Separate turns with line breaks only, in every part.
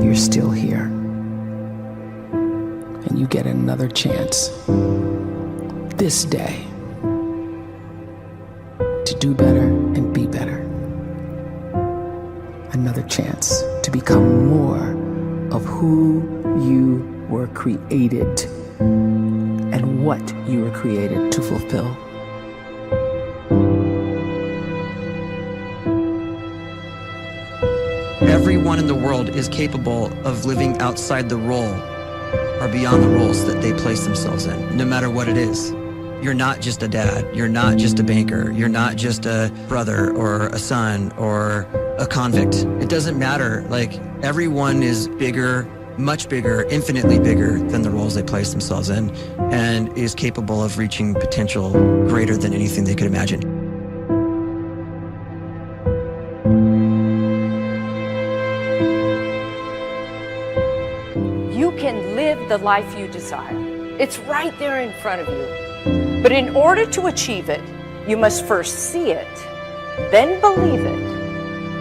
you're still here. And you get another chance this day to do better and be better. Another chance to become more of who you were created and what you were created to fulfill.
Everyone in the world is capable of living outside the role or beyond the roles that they place themselves in, no matter what it is. You're not just a dad, you're not just a banker, you're not just a brother or a son or a convict. It doesn't matter. Like, everyone is bigger, much bigger, infinitely bigger than the roles they place themselves in, and is capable of reaching potential greater than anything they could imagine.
You can live the life you desire. It's right there in front of you. But in order to achieve it, you must first see it, then believe it,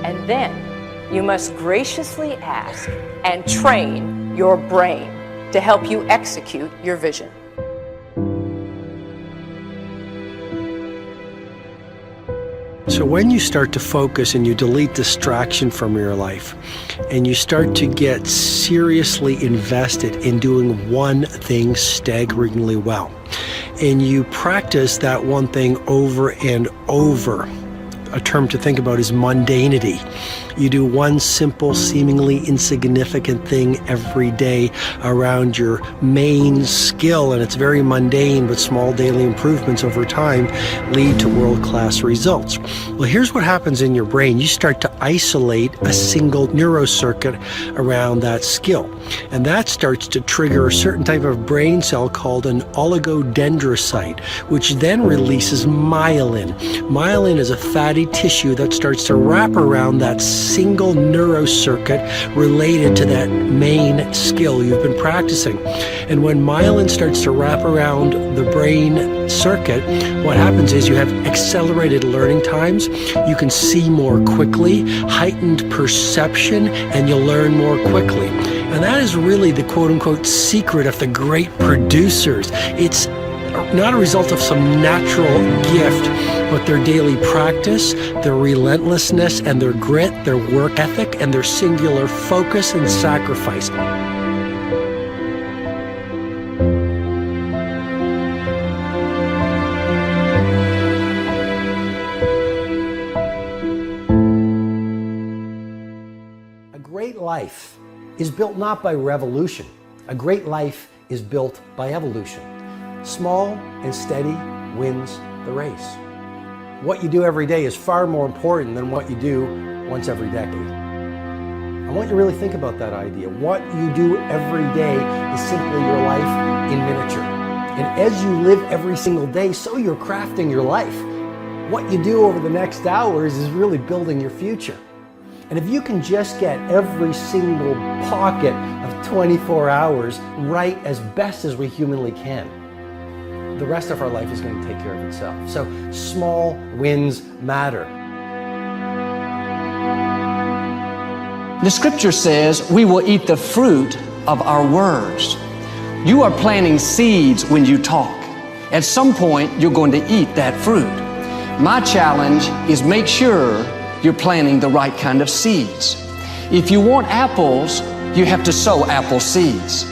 and then you must graciously ask and train your brain to help you execute your vision.
So when you start to focus and you delete distraction from your life, and you start to get seriously invested in doing one thing staggeringly well, and you practice that one thing over and over, a term to think about is mundanity. You do one simple, seemingly insignificant thing every day around your main skill, and it's very mundane, but small daily improvements over time lead to world-class results. Well, here's what happens in your brain. You start to isolate a single neurocircuit around that skill, and that starts to trigger a certain type of brain cell called an oligodendrocyte, which then releases myelin. Myelin is a fatty tissue that starts to wrap around that single neurocircuit related to that main skill you've been practicing. And when myelin starts to wrap around the brain circuit, what happens is you have accelerated learning times, you can see more quickly, heightened perception, and you'll learn more quickly. And that is really the quote-unquote secret of the great producers. It's not a result of some natural gift, but their daily practice, their relentlessness and their grit, their work ethic, and their singular focus and sacrifice. A great life is built not by revolution. A great life is built by evolution. Small and steady wins the race. What you do every day is far more important than what you do once every decade. I want you to really think about that idea. What you do every day is simply your life in miniature. And as you live every single day, so you're crafting your life. What you do over the next hours is really building your future. And if you can just get every single pocket of 24 hours right as best as we humanly can, the rest of our life is going to take care of itself. So small wins matter.
The scripture says we will eat the fruit of our words. You are planting seeds when you talk. At some point, you're going to eat that fruit. My challenge is make sure you're planting the right kind of seeds. If you want apples, you have to sow apple seeds.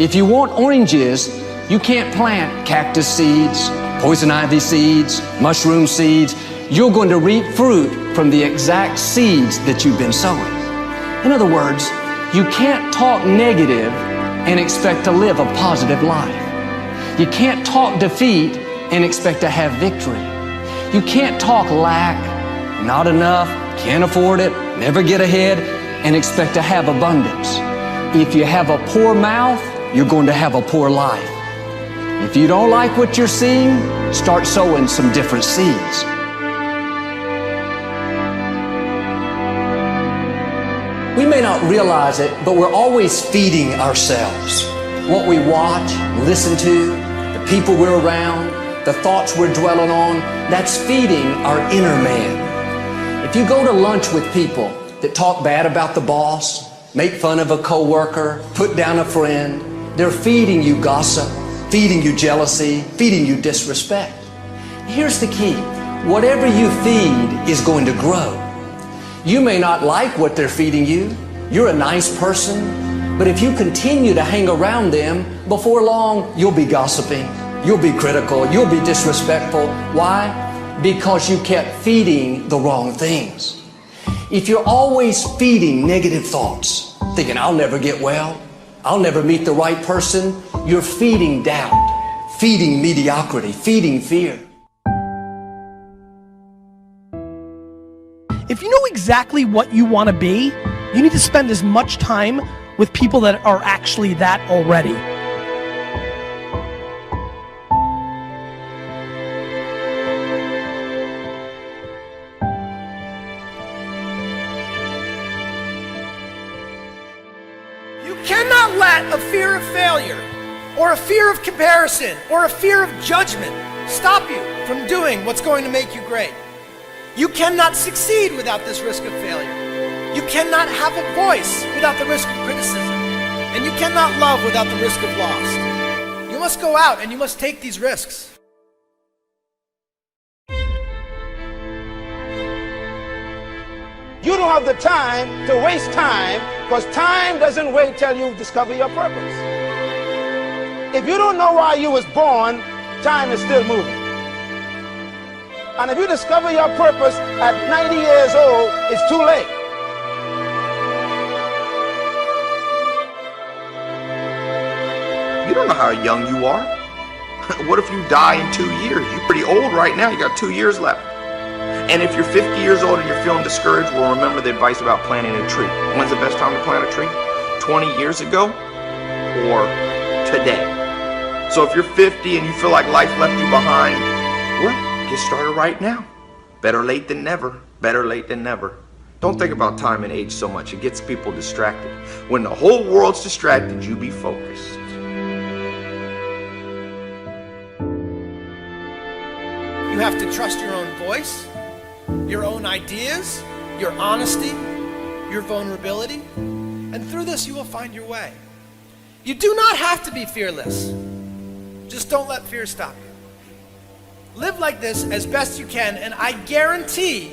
If you want oranges, you can't plant cactus seeds, poison ivy seeds, mushroom seeds. You're going to reap fruit from the exact seeds that you've been sowing. In other words, you can't talk negative and expect to live a positive life. You can't talk defeat and expect to have victory. You can't talk lack, not enough, can't afford it, never get ahead, and expect to have abundance. If you have a poor mouth, you're going to have a poor life. If you don't like what you're seeing, start sowing some different seeds. We may not realize it, but we're always feeding ourselves. What we watch, listen to, the people we're around, the thoughts we're dwelling on, that's feeding our inner man. If you go to lunch with people that talk bad about the boss, make fun of a coworker, put down a friend. They're feeding you gossip, feeding you jealousy, feeding you disrespect. Here's the key. Whatever you feed is going to grow. You may not like what they're feeding you. You're a nice person. But if you continue to hang around them, before long, you'll be gossiping. You'll be critical. You'll be disrespectful. Why? Because you kept feeding the wrong things. If you're always feeding negative thoughts, thinking, I'll never get well, I'll never meet the right person, you're feeding doubt, feeding mediocrity, feeding fear.
If you know exactly what you want to be, you need to spend as much time with people that are actually that already. You cannot let a fear of failure, or a fear of comparison, or a fear of judgment stop you from doing what's going to make you great. You cannot succeed without this risk of failure. You cannot have a voice without the risk of criticism. And you cannot love without the risk of loss. You must go out and you must take these risks.
You don't have the time to waste time, because time doesn't wait till you discover your purpose. If you don't know why you was born, time is still moving. And if you discover your purpose at 90 years old, it's too late.
You don't know how young you are. What if you die in 2 years? You're pretty old right now. You got 2 years left. And if you're 50 years old and you're feeling discouraged, well, remember the advice about planting a tree. When's the best time to plant a tree? 20 years ago or today? So if you're 50 and you feel like life left you behind, well, get started right now. Better late than never. Better late than never. Don't think about time and age so much. It gets people distracted. When the whole world's distracted, you be focused.
You have to trust your own voice, your own ideas, your honesty, your vulnerability, and through this you will find your way. You do not have to be fearless. Just don't let fear stop you. Live like this as best you can, and I guarantee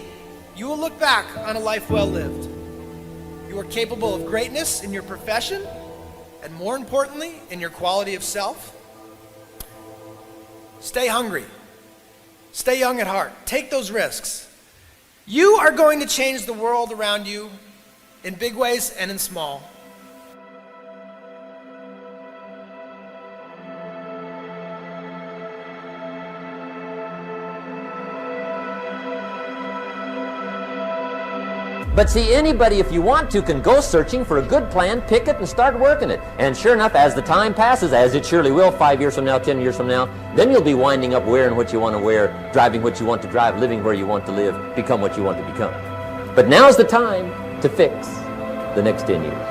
you will look back on a life well lived. You are capable of greatness in your profession, and more importantly, in your quality of self. Stay hungry. Stay young at heart. Take those risks. You are going to change the world around you in big ways and in small.
But see, anybody, if you want to, can go searching for a good plan, pick it, and start working it. And sure enough, as the time passes, as it surely will 5 years from now, 10 years from now, then you'll be winding up wearing what you want to wear, driving what you want to drive, living where you want to live, become what you want to become. But now's the time to fix the next 10 years.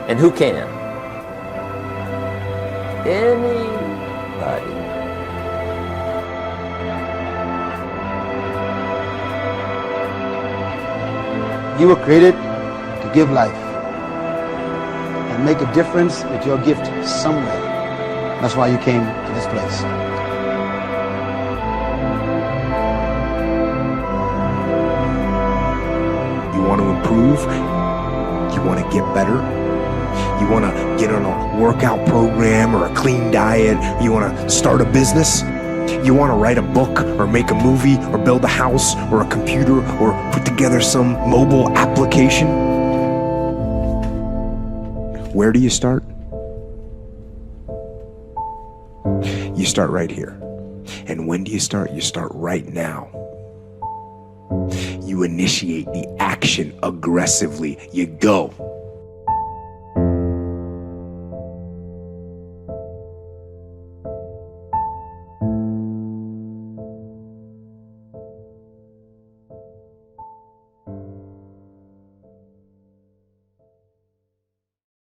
And who can? Anybody.
You were created to give life and make a difference with your gift somewhere. That's why you came to this place.
You want to improve? You want to get better? You want to get on a workout program or a clean diet? You want to start a business? You want to write a book or make a movie or build a house or a computer or put together some mobile application? Where do you start? You start right here. And when do you start? You start right now. You initiate the action aggressively. You go.